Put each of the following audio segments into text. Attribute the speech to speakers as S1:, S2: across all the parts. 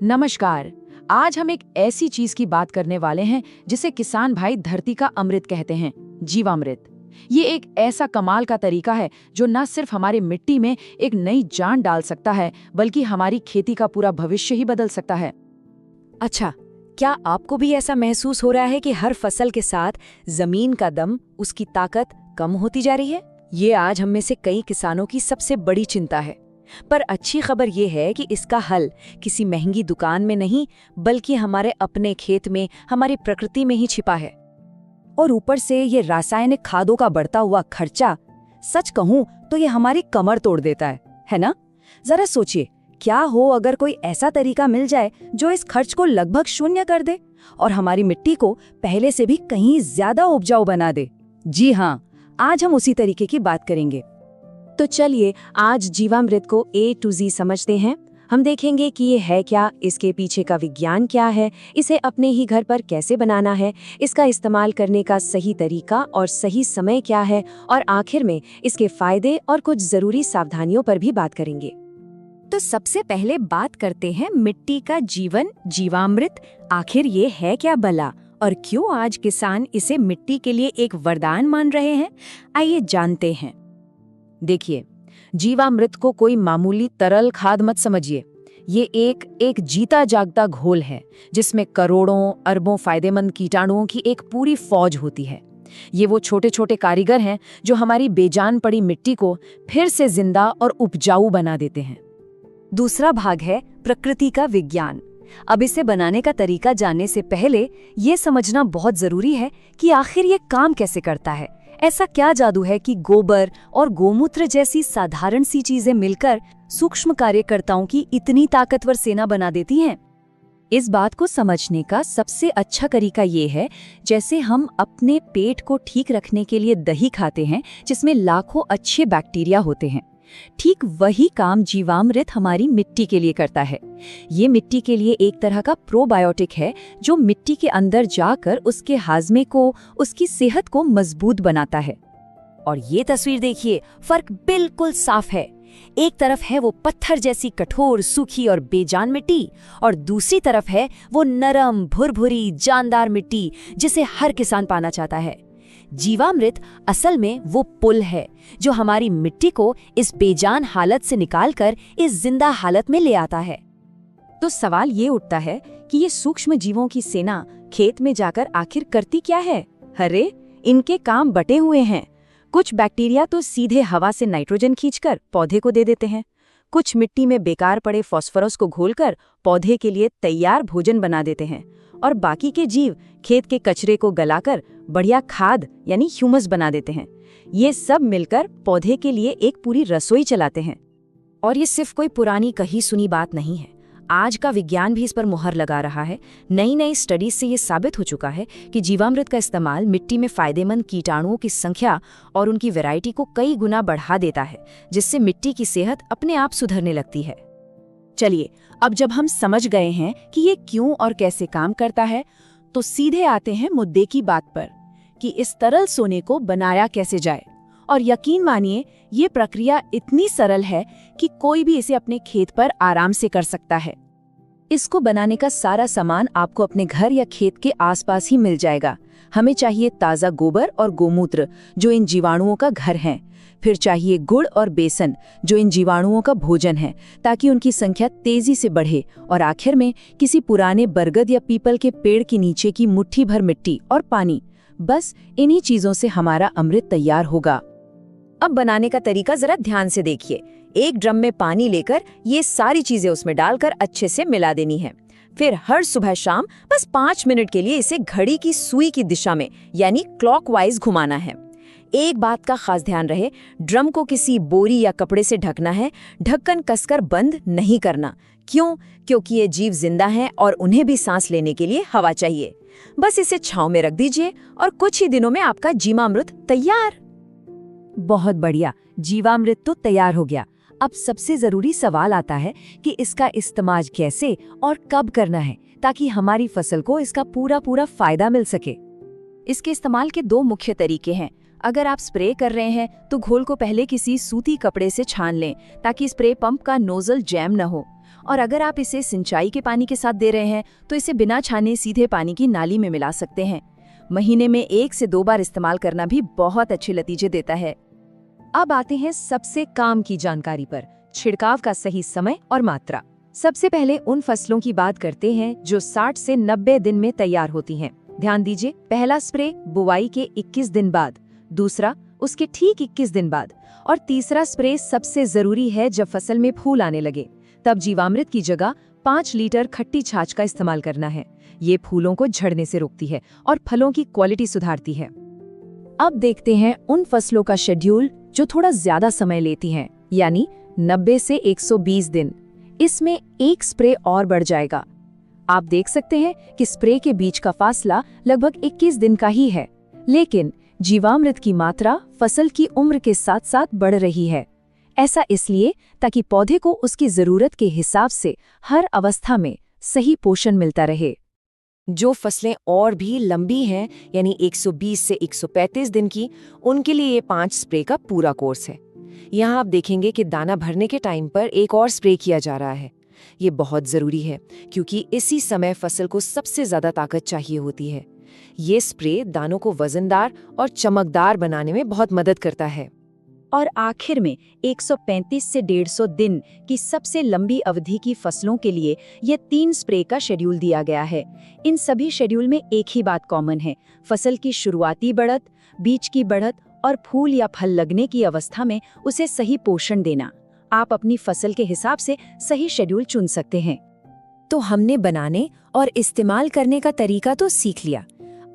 S1: नमस्कार। आज हम एक ऐसी चीज की बात करने वाले हैं जिसे किसान भाई धरती का अमृत कहते हैं, जीवामृत। ये एक ऐसा कमाल का तरीका है जो न सिर्फ हमारे मिट्टी में एक नई जान डाल सकता है, बल्कि हमारी खेती का पूरा भविष्य ही बदल सकता है।
S2: अच्छा, क्या आपको भी ऐसा महसूस हो रहा है कि हर फसल के साथ जमीन का दम, उसकी ताकत कम होती जा रही है? ये आज हम में से कई किसानों की सबसे बड़ी चिंता है। पर अच्छी खबर ये है कि इसका हल किसी महंगी दुकान में नहीं, बल्कि हमारे अपने खेत में, हमारी प्रकृति में ही छिपा है। और ऊपर से ये रासायनिक खादों का बढ़ता हुआ खर्चा, सच कहूं तो ये हमारी कमर तोड़ देता है ना? जरा सोचिए, क्या हो अगर कोई ऐसा तरीका मिल जाए जो इस खर्च को लगभग शून्य कर दे और हमारी मिट्टी को पहले से भी कहीं ज्यादा उपजाऊ बना दे। जी हाँ, आज हम उसी तरीके की बात करेंगे। तो चलिए आज जीवामृत को A to Z समझते हैं। हम देखेंगे कि ये है क्या, इसके पीछे का विज्ञान क्या है, इसे अपने ही घर पर कैसे बनाना है, इसका इस्तेमाल करने का सही तरीका और सही समय क्या है, और आखिर में इसके फायदे और कुछ जरूरी सावधानियों पर भी बात करेंगे। तो सबसे पहले बात करते हैं मिट्टी का जीवन, जीवामृत। आखिर ये है क्या भला, और क्यों आज किसान इसे मिट्टी के लिए एक वरदान मान रहे हैं? आइए जानते हैं।
S1: देखिए, जीवामृत को कोई मामूली तरल खाद मत समझिए। ये एक जीता जागता घोल है जिसमें करोड़ों अरबों फायदेमंद कीटाणुओं की एक पूरी फौज होती है। ये वो छोटे छोटे कारीगर हैं जो हमारी बेजान पड़ी मिट्टी को फिर से जिंदा और उपजाऊ बना देते हैं।
S2: दूसरा भाग है प्रकृति का विज्ञान। अब इसे बनाने का तरीका जानने से पहले ये समझना बहुत जरूरी है कि आखिर ये काम कैसे करता है। ऐसा क्या जादू है कि गोबर और गोमूत्र जैसी साधारण सी चीजें मिलकर सूक्ष्म कार्यकर्ताओं की इतनी ताकतवर सेना बना देती हैं? इस बात को समझने का सबसे अच्छा तरीका ये है, जैसे हम अपने पेट को ठीक रखने के लिए दही खाते हैं जिसमें लाखों अच्छे बैक्टीरिया होते हैं, ठीक वही काम जीवामृत हमारी मिट्टी के लिए करता है। ये मिट्टी के लिए एक तरह का प्रोबायोटिक है जो मिट्टी के अंदर जाकर उसके हाजमे को, उसकी सेहत को मजबूत बनाता है। और ये तस्वीर देखिए, फर्क बिल्कुल साफ है। एक तरफ है वो पत्थर जैसी कठोर, सूखी और बेजान मिट्टी, और दूसरी तरफ है वो नरम, भुरभुरी, जानदार मिट्टी जिसे हर किसान पाना चाहता है। जीवामृत असल में वो पुल है जो हमारी मिट्टी को इस बेजान हालत से निकालकर इस जिंदा हालत में ले आता है।
S1: तो सवाल ये उठता है कि ये सूक्ष्म जीवों की सेना खेत में जाकर आखिर करती क्या है? अरे, इनके काम बटे हुए हैं। कुछ बैक्टीरिया तो सीधे हवा से नाइट्रोजन खींचकर पौधे को दे देते हैं, कुछ मिट्टी में बेकार पड़े फास्फोरस को घोलकर पौधे के लिए तैयार भोजन बना देते हैं, और बाकी के जीव खेत के कचरे को गलाकर बढ़िया खाद यानी ह्यूमस बना देते हैं। ये सब मिलकर पौधे के लिए एक पूरी रसोई चलाते हैं। और ये सिर्फ कोई पुरानी कही सुनी बात नहीं है। आज का विज्ञान भी इस पर मुहर लगा रहा है। नई नई स्टडीज से ये साबित हो चुका है कि जीवामृत का इस्तेमाल मिट्टी में फायदेमंद कीटाणुओं की संख्या और उनकी वैरायटी को कई गुना बढ़ा देता है, जिससे मिट्टी की सेहत अपने आप सुधरने लगती है। चलिए, अब जब हम समझ गए हैं कि ये क्यों और कैसे काम करता है, तो सीधे आते हैं मुद्दे की बात पर कि इस तरल सोने को बनाया कैसे जाए। और यकीन मानिए, ये प्रक्रिया इतनी सरल है कि कोई भी इसे अपने खेत पर आराम से कर सकता है। इसको बनाने का सारा सामान आपको अपने घर या खेत के आसपास ही मिल जाएगा। हमें चाहिए ताज़ा गोबर और गोमूत्र जो इन जीवाणुओं का घर हैं। फिर चाहिए गुड़ और बेसन जो इन जीवाणुओं का भोजन है, ताकि उनकी संख्या तेजी से बढ़े। और आखिर में किसी पुराने बरगद या पीपल के पेड़ के नीचे की मुट्ठी भर मिट्टी और पानी। बस इन्हीं चीजों से हमारा अमृत तैयार होगा। अब बनाने का तरीका जरा ध्यान से देखिए। एक ड्रम में पानी लेकर ये सारी चीजें उसमें डालकर अच्छे से मिला देनी है। फिर हर सुबह शाम बस 5 मिनट के लिए इसे घड़ी की सुई की दिशा में यानी क्लॉकवाइज घुमाना है। एक बात का खास ध्यान रहे, ड्रम को किसी बोरी या कपड़े से ढकना है, ढक्कन कसकर बंद नहीं करना। क्यों? क्योंकि ये जीव जिंदा हैं और उन्हें भी सांस लेने के लिए हवा चाहिए। बस इसे छांव में रख दीजिए और कुछ ही दिनों में आपका जीवामृत तैयार।
S2: बहुत बढ़िया, जीवामृत तो तैयार हो गया। अब सबसे जरूरी सवाल आता है कि इसका इस्तेमाल कैसे और कब करना है, ताकि हमारी फसल को इसका पूरा फायदा मिल सके। इसके इस्तेमाल के 2 मुख्य तरीके हैं। अगर आप स्प्रे कर रहे हैं तो घोल को पहले किसी सूती कपड़े से छान लें ताकि स्प्रे पंप का नोजल जैम न हो।
S1: और अगर आप इसे सिंचाई के पानी के साथ दे रहे हैं तो इसे बिना छाने सीधे पानी की नाली में मिला सकते हैं। महीने में 1 से 2 बार इस्तेमाल करना भी बहुत अच्छे नतीजे देता है।
S2: अब आते हैं सबसे काम की जानकारी पर, छिड़काव का सही समय और मात्रा। सबसे पहले उन फसलों की बात करते हैं जो 60 से 90 दिन में तैयार होती हैं। ध्यान दीजिए, पहला स्प्रे बुवाई के 21 दिन बाद, दूसरा उसके ठीक 21 दिन बाद और तीसरा स्प्रे सबसे जरूरी है जब फसल में फूल आने लगे। तब जीवामृत की जगह 5 लीटर खट्टी छाछ का इस्तेमाल करना है। ये फूलों को झड़ने से रोकती है और फलों की क्वालिटी सुधारती है। अब देखते हैं उन फसलों का शेड्यूल जो थोड़ा ज्यादा समय लेती हैं, यानी 90 से 120 दिन। इसमें एक स्प्रे और बढ़ जाएगा। आप देख सकते हैं कि स्प्रे के बीच का फासला लगभग 21 दिन का ही है, लेकिन जीवामृत की मात्रा फसल की उम्र के साथ साथ बढ़ रही है। ऐसा इसलिए ताकि पौधे को उसकी जरूरत के हिसाब से हर अवस्था में सही पोषण मिलता रहे।
S3: जो फसलें और भी लंबी हैं, यानी 120 से 135 दिन की, उनके लिए ये 5 स्प्रे का पूरा कोर्स है। यहाँ आप देखेंगे कि दाना भरने के टाइम पर एक और स्प्रे किया जा रहा है। ये बहुत ज़रूरी है क्योंकि इसी समय फसल को सबसे ज़्यादा ताकत चाहिए होती है। ये स्प्रे दानों को वजनदार और चमकदार बनाने में बहुत मदद करता है।
S1: और आखिर में 135 से 150 दिन की सबसे लंबी अवधि की फसलों के लिए ये 3 स्प्रे का शेड्यूल दिया गया है। इन सभी शेड्यूल में एक ही बात कॉमन है, फसल की शुरुआती बढ़त, बीज की बढ़त और फूल या फल लगने की अवस्था में उसे सही पोषण देना। आप अपनी फसल के हिसाब से सही शेड्यूल चुन सकते हैं।
S3: तो हमने बनाने और इस्तेमाल करने का तरीका तो सीख लिया।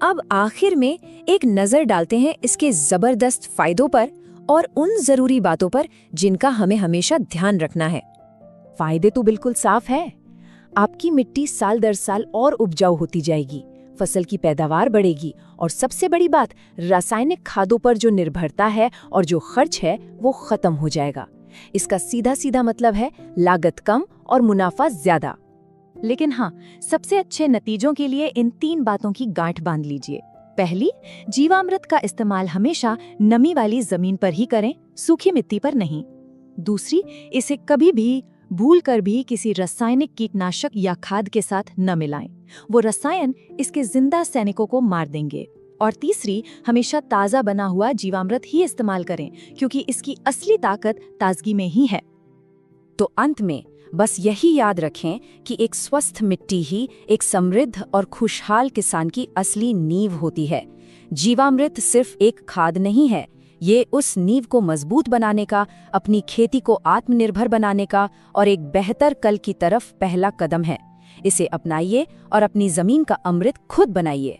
S3: अब आखिर में एक नज़र डालते हैं इसके ज़बरदस्त फायदों पर और उन ज़रूरी बातों पर जिनका हमें हमेशा ध्यान रखना है।
S2: फायदे तो बिल्कुल साफ है। आपकी मिट्टी साल दर साल और उपजाऊ होती जाएगी, फसल की पैदावार बढ़ेगी और सबसे बड़ी बात, रासायनिक खादों पर जो निर्भरता है और जो खर्च है वो खत्म हो जाएगा। इसका सीधा सीधा मतलब है लागत कम और मुनाफा ज्यादा।
S1: लेकिन हाँ, सबसे अच्छे नतीजों के लिए इन 3 बातों की गांठ बांध लीजिए। पहली, जीवामृत का इस्तेमाल हमेशा नमी वाली जमीन पर ही करें, सूखी मिट्टी पर नहीं। दूसरी, इसे कभी भी भूल कर भी किसी रासायनिक कीटनाशक या खाद के साथ न मिलाएं, वो रसायन इसके जिंदा सैनिकों को मार देंगे। और तीसरी, हमेशा ताज़ा बना हुआ जीवामृत ही इस्तेमाल करें क्योंकि इसकी असली ताकत ताजगी में ही है।
S2: तो अंत में बस यही याद रखें कि एक स्वस्थ मिट्टी ही एक समृद्ध और खुशहाल किसान की असली नींव होती है। जीवामृत सिर्फ एक खाद नहीं है, ये उस नींव को मजबूत बनाने का, अपनी खेती को आत्मनिर्भर बनाने का और एक बेहतर कल की तरफ पहला कदम है। इसे अपनाइए और अपनी जमीन का अमृत खुद बनाइए।